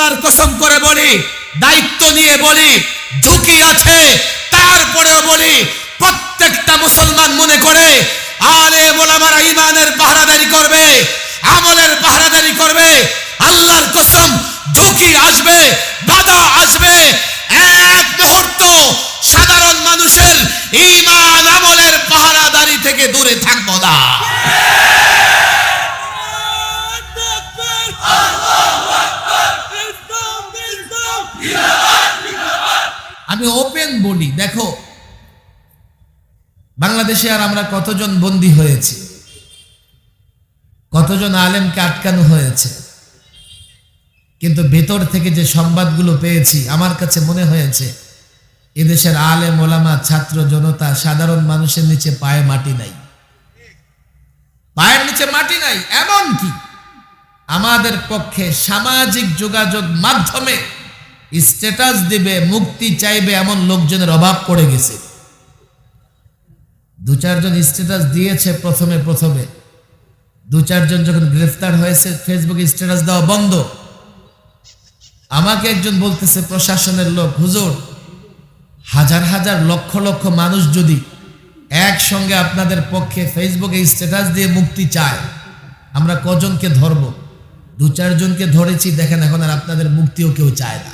আল্লাহর কসম করে বলি, দায়িত্ব নিয়ে বলি, ঝুঁকি আছে, তারপরেও বলি, প্রত্যেকটা মুসলমান মনে করে আলেম ওলামারা ঈমানের পাহারাদারি করবে, আমলের পাহারাদারি করবে। আল্লাহর কসম, ঝুঁকি আসবে, বাধা আসবে, এক মুহূর্ত সাধারণ মানুষের ঈমান আমলের পাহারাদারি থেকে দূরে থাকবো না। আমি ওপেন বলি, দেখো বাংলাদেশে আর আমরা কতজন বন্দী হয়েছি, কতজন আলেমকে আটকানো হয়েছে, কিন্তু ভেতর থেকে যে সংবাদগুলো পেয়েছি আমার কাছে মনে হয়েছে এদেশের আলেম ওলামা ছাত্র জনতা সাধারণ মানুষের নিচে পায়ে মাটি নাই, পায়ের নিচে মাটি নাই। এমন কি আমাদের পক্ষে সামাজিক যোগাযোগ মাধ্যমে স্ট্যাটাস দিবে, মুক্তি চাইবে এমন লোকজনের অভাব পড়ে গেছে। দু চারজন স্ট্যাটাস দিয়েছে প্রথমে, দু চারজন যখন গ্রেফতার হয়েছে ফেসবুকে স্ট্যাটাস দেওয়া বন্ধ। আমাকে একজন বলতেছে প্রশাসনের লোক, হুজুর হাজার হাজার লক্ষ লক্ষ মানুষ যদি একসঙ্গে আপনাদের পক্ষে ফেসবুকে স্ট্যাটাস দিয়ে মুক্তি চায়, আমরা কজনকে ধরব? দু চারজনকে ধরেছি, দেখেন এখন আর আপনাদের মুক্তিও কেউ চায় না।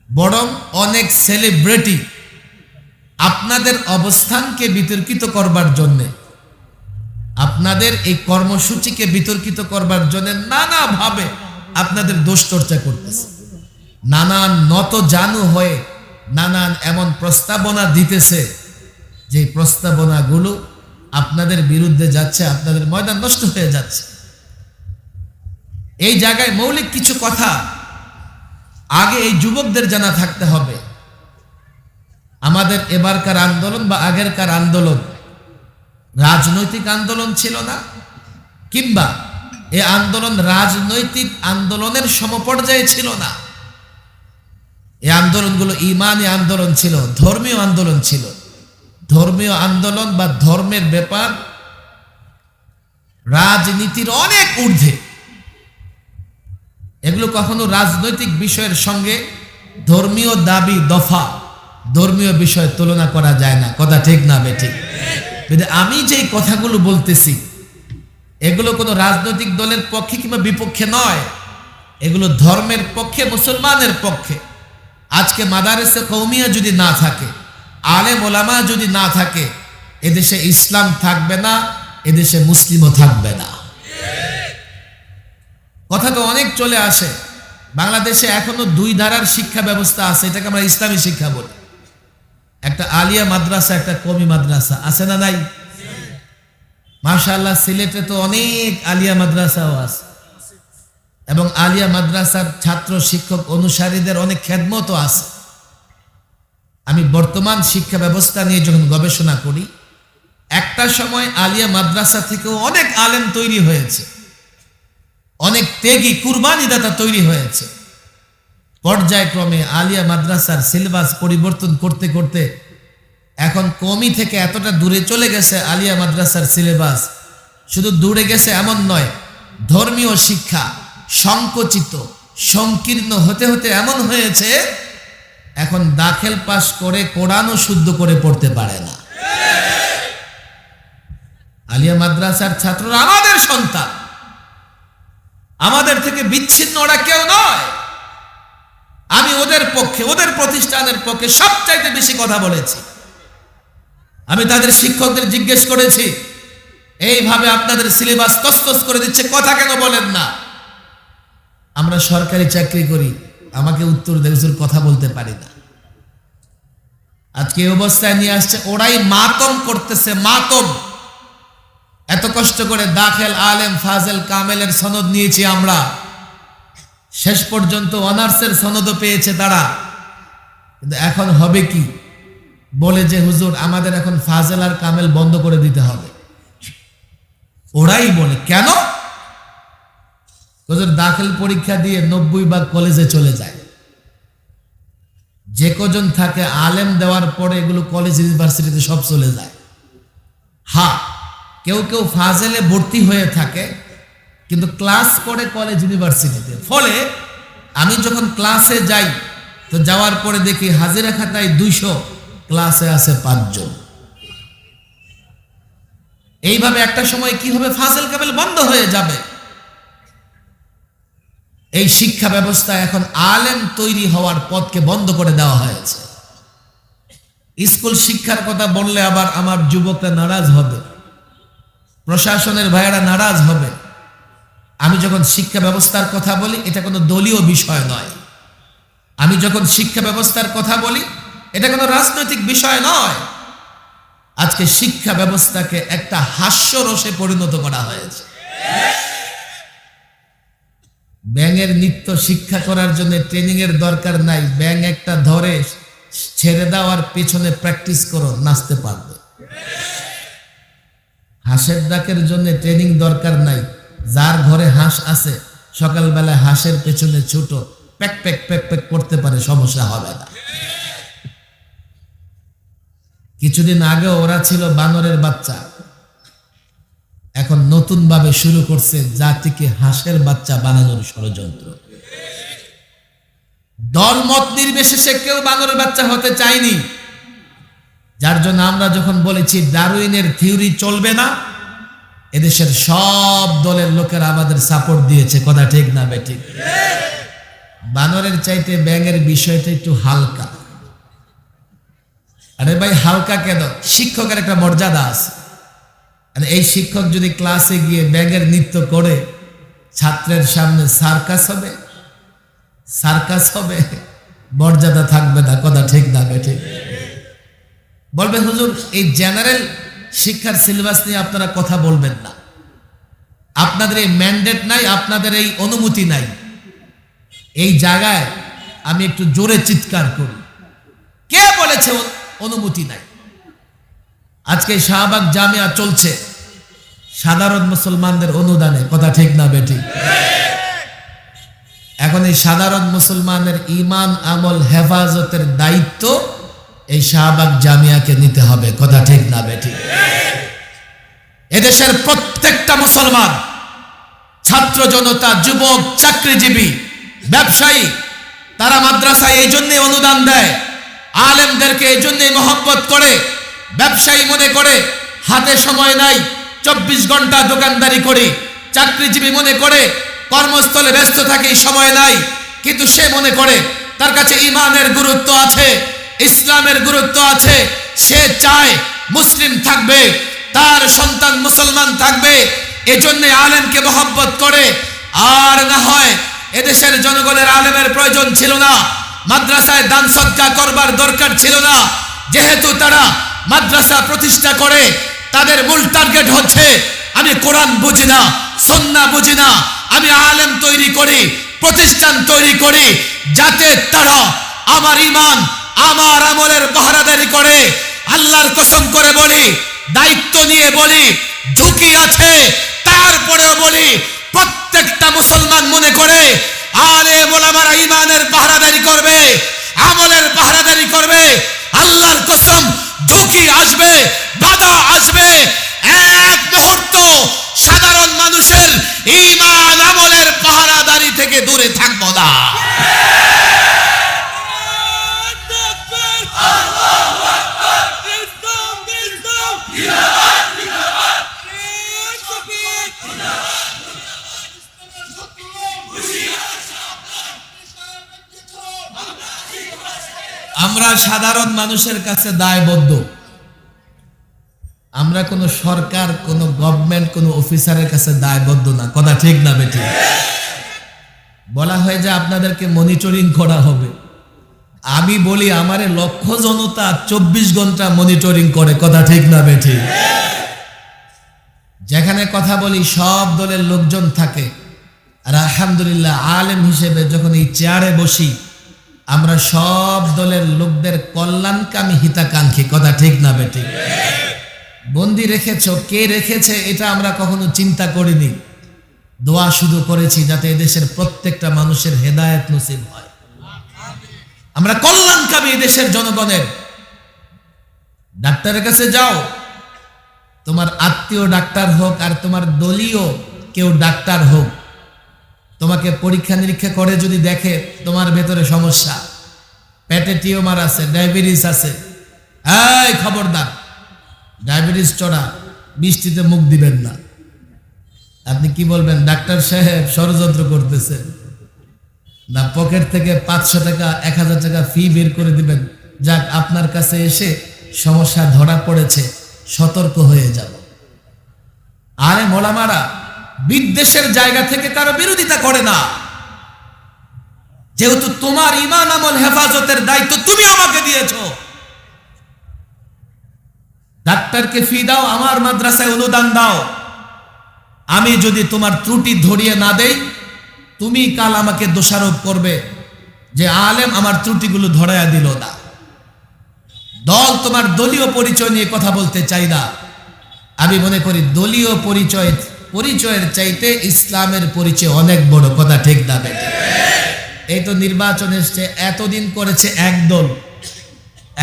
বরং অনেক সেলিব্রিটি আপনাদের অবস্থানকে বিতর্কিত করবার জন্য, আপনাদের এই কর্মসূচিকে বিতর্কিত করবার জন্য নানাভাবে আপনাদের দোষ চর্চা করতেছে, নানান নত জানু হয়ে নানান এমন প্রস্তাবনা দিতেছে যে প্রস্তাবনাগুলো আপনাদের বিরুদ্ধে যাচ্ছে, আপনাদের ময়দান নষ্ট হয়ে যাচ্ছে। এই জায়গায় মৌলিক কিছু কথা আগে এই যুবকদের জানা থাকতে হবে। আমাদের এবারকার আন্দোলন বা আগেরকার আন্দোলন রাজনৈতিক আন্দোলন ছিল না, কিংবা এই আন্দোলন রাজনৈতিক আন্দোলনের সমপর্যায়ে ছিল না। এই আন্দোলনগুলো ঈমানি আন্দোলন ছিল, ধর্মীয় আন্দোলন ছিল। ধর্মীয় আন্দোলন বা ধর্মের ব্যাপার রাজনীতির অনেক ঊর্ধ্বে। এগুলো কখনো রাজনৈতিক বিষয়ের সঙ্গে ধর্মীয় দাবি দফা, ধর্মীয় বিষয় তুলনা করা যায় না। কথা ঠিক না বেঠিক? আমি যেই কথাগুলো বলতেছি এগুলো কোনো রাজনৈতিক দলের পক্ষে কিংবা বিপক্ষে নয়, এগুলো ধর্মের পক্ষে, মুসলমানের পক্ষে। আজকে মাদারেসে কওমিয়া যদি না থাকে, আলেম ওলামা যদি না থাকে, এদেশে ইসলাম থাকবে না, এদেশে মুসলিমও থাকবে না। কথা তো অনেক চলে আসে। বাংলাদেশে এখনো দুই ধারার শিক্ষা ব্যবস্থা আছে, এটাকে আমরা ইসলামী শিক্ষা বলি। একটা আলিয়া মাদ্রাসা, একটা কওমি মাদ্রাসা, আছে না নাই? মাশাআল্লাহ, সিলেটে তো অনেক আলিয়া মাদ্রাসাও আছে, এবং আলিয়া মাদ্রাসার ছাত্র শিক্ষক অনুসারীদের অনেক খেদমতও আছে। আমি বর্তমান শিক্ষা ব্যবস্থা নিয়ে যখন গবেষণা করি, একটা সময় আলিয়া মাদ্রাসা থেকেও অনেক আলেম তৈরি হয়েছে, অনেক ত্যাগী কুরবানি দাতা তৈরি হয়েছে। পর্যায়ক্রমে আলিয়া মাদ্রাসার সিলেবাস পরিবর্তন করতে করতে এখন কওমি থেকে এতটা দূরে চলে গেছে আলিয়া মাদ্রাসার সিলেবাস। শুধু দূরে গেছে এমন নয়, ধর্মীয় শিক্ষা সংকুচিত সংকীর্ণ হতে হতে এমন হয়েছে এখন দাখিল পাস করে কোরআনও শুদ্ধ করে পড়তে পারে না। আলিয়া মাদ্রাসার ছাত্ররা আমাদের সন্তান, আমাদের থেকে বিচ্ছিন্ন ওরা কেউ নয়। আমি ওদের পক্ষে, ওদের প্রতিষ্ঠানের পক্ষে সবচাইতে বেশি কথা বলেছি। আমি তাদের শিক্ষকদের জিজ্ঞেস করেছি, এইভাবে আপনাদের সিলেবাস তছনছ করে দিচ্ছে, কথা কেন বলেন না? আমরা সরকারি চাকরি করি, আমাকে উত্তর দেয় হুজুর কথা বলতে পারি না। আজকে এই অবস্থায় নিয়ে আসছে, ওরাই মাতম করতেছে, মাতম। এত কষ্ট করে দাখিল আলেম ফাজেল কামেলের সনদ নিয়েছি আমরা, শেষ পর্যন্ত অনার্সের সনদও পেয়েছে তারা। কিন্তু এখন হবে কি? বলে যে হুজুর আমাদের এখন ফাজেল আর কামেল বন্ধ করে দিতে হবে। ওরাই বলে কেন? হুজুর দাখিল পরীক্ষা দিয়ে 90% কলেজে চলে যায়। যে কজন থাকে আলেম দেওয়ার পরে এগুলো কলেজ ইউনিভার্সিটিতে সব চলে যায়। হ্যাঁ, কেউ কেউ ফাজেলে ভর্তি হয়ে থাকে কিন্তু ক্লাস করে কলেজ ইউনিভার্সিটিতে। ফলে আমি যখন ক্লাসে যাই তো যাওয়ার পরে দেখি হাজিরা খাতায় 200, ক্লাসে আছে 5 জন। এইভাবে একটা সময় কি হবে, ফাজল কামেল বন্ধ হয়ে যাবে। এই শিক্ষা ব্যবস্থা এখন আলেম তৈরি হওয়ার পথকে বন্ধ করে দেওয়া হয়েছে। স্কুল শিক্ষার কথা বললে আবার আমার যুবকরা নারাজ হবে, প্রশাসনের ভাইয়েরা নারাজ হবে। আমি যখন শিক্ষা ব্যবস্থার কথা বলি এটা কোনো দলীয় বিষয় নয়। আমি যখন শিক্ষা ব্যবস্থার কথা বলি এটা কোনো রাজনৈতিক বিষয় নয়। আজকে শিক্ষা ব্যবস্থাকে একটা হাস্যরসে পরিণত করা হয়েছে। ব্যাঙের নৃত্য শিক্ষা করার জন্য ট্রেনিং এর দরকার নাই। ব্যাঙ একটা ধরে ছেড়ে দেওয়ার পেছনে প্র্যাকটিস করো, নাচতে পারবে। হাঁসের ডাকের জন্য ট্রেনিং দরকার নাই। যার ঘরে হাঁস আছে সকালবেলা হাঁসের পেছনে ছুটো, প্যাক প্যাক প্যাক প্যাক করতে পারে, সমস্যা হবে না। কিছুদিন আগে ওরা ছিল বানরের বাচ্চা, এখন নতুন ভাবে শুরু করছে জাতিকে হাঁসের বাচ্চা বানানোর ষড়যন্ত্র। দলমত নির্বিশেষে কেউ বানরের বাচ্চা হতে চায়নি। যার জন্য আমরা যখন বলেছি ডারউইনের থিওরি চলবে না, এদেশের সব দলের লোকেরা আমাদের সাপোর্ট দিয়েছে। কথা ঠিক না বেঠিক? বানরের চাইতে ব্যাঙের বিষয়টা একটু হালকা। আরে ভাই হালকা কেন? শিক্ষকের একটা মর্যাদা আছে। এই শিক্ষক যদি ক্লাসে গিয়ে ব্যাঙের নৃত্য করে ছাত্রের সামনে সার্কাস হবে, সার্কাস হবে, মর্যাদা থাকবে না। কথা ঠিক না বেঠিক? বলবে হুজুর এই জেনারেল শিক্ষার সিলেবাস নিয়ে আপনারা কথা বলবেন না, আপনাদের এই ম্যান্ডেট নাই, আপনাদের এই অনুমতি নাই। এই জায়গায় আমি একটু জোরে চিৎকার করি, কে বলেছে অনুমতি নাই? আজকে শাহবাগ জামিয়া চলছে সাধারণ মুসলমানদের অনুদানে। কথা ঠিক না বেঠিক? এখন এই সাধারণ মুসলমানের ঈমান আমল হেফাজতের দায়িত্ব এই শাহবাগ জামিয়াকে নিতে হবে। কথা ঠিক না বেঠিক? এদেশের প্রত্যেকটা মুসলমান, ছাত্র জনতা, যুবক, চাকরিজীবী, ব্যবসায়ী, তারা মাদ্রাসায় এই জন্যে অনুদান দেয়, আলেমদেরকে এই জন্যে মহব্বত করে। ব্যবসায়ী মনে করে হাতে সময় নাই, 24 ঘন্টা দোকানদারি করি। চাকরিজীবী মনে করে কর্মস্থলে ব্যস্ত থাকি, সময় নাই। কিন্তু সে মনে করে তার কাছে ঈমানের গুরুত্ব আছে, ইসলামের গুরুত্ব আছে। সে চায় মুসলিম থাকবে, তার সন্তান মুসলমান থাকবে, এজন্য আলেমকে মহব্বত করে। আর না হয় এদেশের জনগণের আলেমের প্রয়োজন ছিল না, মাদ্রাসায় দান সদকা করবার দরকার ছিল না। যেহেতু তারা মাদ্রাসা প্রতিষ্ঠা করে, তাদের মূল টার্গেট হচ্ছে আমি কোরআন বুঝি না, সুন্নাহ বুঝি না, আমি আলেম তৈরি করি, প্রতিষ্ঠান তৈরি করি, যাতে তারা আমার ঈমান, আমার আমলের পাহারাদারি করে। আল্লাহর কসম করে বলি, দায়িত্ব নিয়ে বলি, ঝুঁকি আছে, তারপরেও বলি, প্রত্যেকটা মুসলমান মনে করে আলেম ওলামারা ঈমানের পাহারাদারি করবে, আমলের পাহারাদারি করবে। আল্লাহর কসম, ঝুঁকি আসবে, বাধা আসবে, এক মুহূর্ত সাধারণ মানুষের ঈমান আমলের পাহারাদারি থেকে দূরে থাকবো না। আমরা সাধারণ মানুষের কাছে দায়বদ্ধ। আমরা কোন সরকার, কোন গভর্নমেন্ট, কোন অফিসারের কাছে দায়বদ্ধ না। কথা ঠিক না বেঠিক? বলা হয় যে আপনাদেরকে মনিটরিং করা হবে। আমি বলি আমারে লক্ষ জনতা 24 ঘন্টা মনিটরিং করে। কথা ঠিক না বেঠিক? যেখানে কথা বলি সব দলের লোকজন থাকে। আর আলহামদুলিল্লাহ আলেম হিসেবে যখন এই চেয়ারে বসি, আমরা সব দলের লোকদের কল্যাণকামী হিতাকাঙ্ক্ষী। কথা ঠিক না বেঠিক? বন্দি রেখেছ, কে রেখেছে এটা আমরা কখনো চিন্তা করিনি। দোয়া শুধু করেছি যাতে এদেশের প্রত্যেকটা মানুষের হেদায়েত নসিব হয়। আমরা কল্যাণকামী দেশের জনগণের। ডাক্তারের কাছে যাও, তোমার আত্মীয় ডাক্তার হোক আর তোমার দলীয় কেউ ডাক্তার হোক, তোমাকে পরীক্ষা নিরীক্ষা করে যদি দেখে তোমার ভেতরে সমস্যা, পেটে টিউমার আছে, ডায়াবেটিস আছে, এই খবরদার, ডায়াবেটিস চড়া, বৃষ্টিতে মুখ দিবেন না। আপনি কি বলবেন? ডাক্তার সাহেব ষড়যন্ত্র করতেছেন না, পকেট থেকে 500 টাকা 1000 টাকা ফি বের করে দিবেন, যাক আপনার কাছে এসে সমস্যা ধরা পড়েছে, সতর্ক হয়ে যাব। আরে মোলামারা বিদ্বেষের জায়গা থেকে কারো বিরোধিতা করে না, যেহেতু তোমার ঈমান আমল হেফাজতের দায়িত্ব তুমি আমাকে দিয়েছো। ডাক্তারকে ফি দাও, আমার মাদ্রাসায় অনুদান দাও, আমি যদি তোমার ত্রুটি ধরিয়ে না দেই, তুমি কাল আমাকে দোষারোপ করবে যে আলেম আমার ত্রুটিগুলো ধরায়া দিল না। দল তোমার দলীয় পরিচয় নিয়ে কথা বলতে চাই না। আমি মনে করি দলীয় পরিচয়ের চাইতে ইসলামের পরিচয় অনেক বড়, কথা ঠিক না বেঠিক? এই তো নির্বাচন এসছে, এতদিন করেছে এক দল,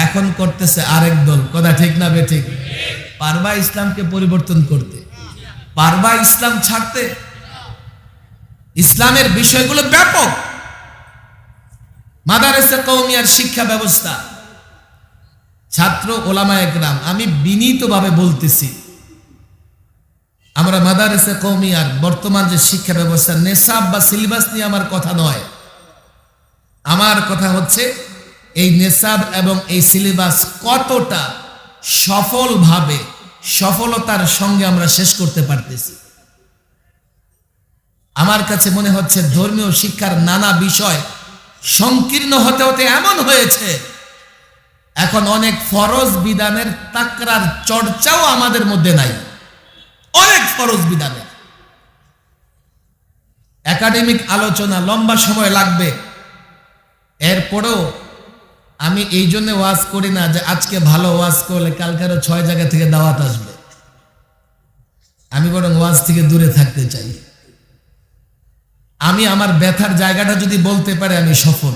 এখন করতেছে আরেক দল, কথা ঠিক না বেঠিক? পারবা ইসলামকে পরিবর্তন করতে? পারবা ইসলাম ছাড়তে? ইসলামের বিষয়গুলো ব্যাপক। মাদারেসা কওমিয়ার শিক্ষা ব্যবস্থা, ছাত্র ওলামায়ে কেরাম, আমি বিনীতভাবে বলতেছি, আমরা মাদারেসা কওমিয়ার বর্তমান যে শিক্ষা ব্যবস্থা, নেশাব বা সিলেবাস নিয়ে আমার কথা নয়। আমার কথা হচ্ছে এই নেশাব এবং এই সিলেবাস কতটা সফলভাবে, সফলতার সঙ্গে আমরা শেষ করতে পারতেছি। আমার কাছে মনে হচ্ছে ধর্মীয় শিক্ষার নানা বিষয় সংকীর্ণ হতে হতে এমন হয়েছে, এখন অনেক ফরজ বিধানের তাকরার চর্চাও আমাদের মধ্যে নাই। অনেক ফরজ বিধানের একাডেমিক আলোচনা লম্বা সময় লাগবে। এরপরেও আমি এই জন্য ওয়াজ করি না যে আজকে ভালো ওয়াজ করলে কালকেরও 6 জায়গা থেকে দাওয়াত আসবে। আমি বরং ওয়াজ থেকে দূরে থাকতে চাই। আমি আমার ব্যথার জায়গাটা যদি বলতে পারি, আমি সফল।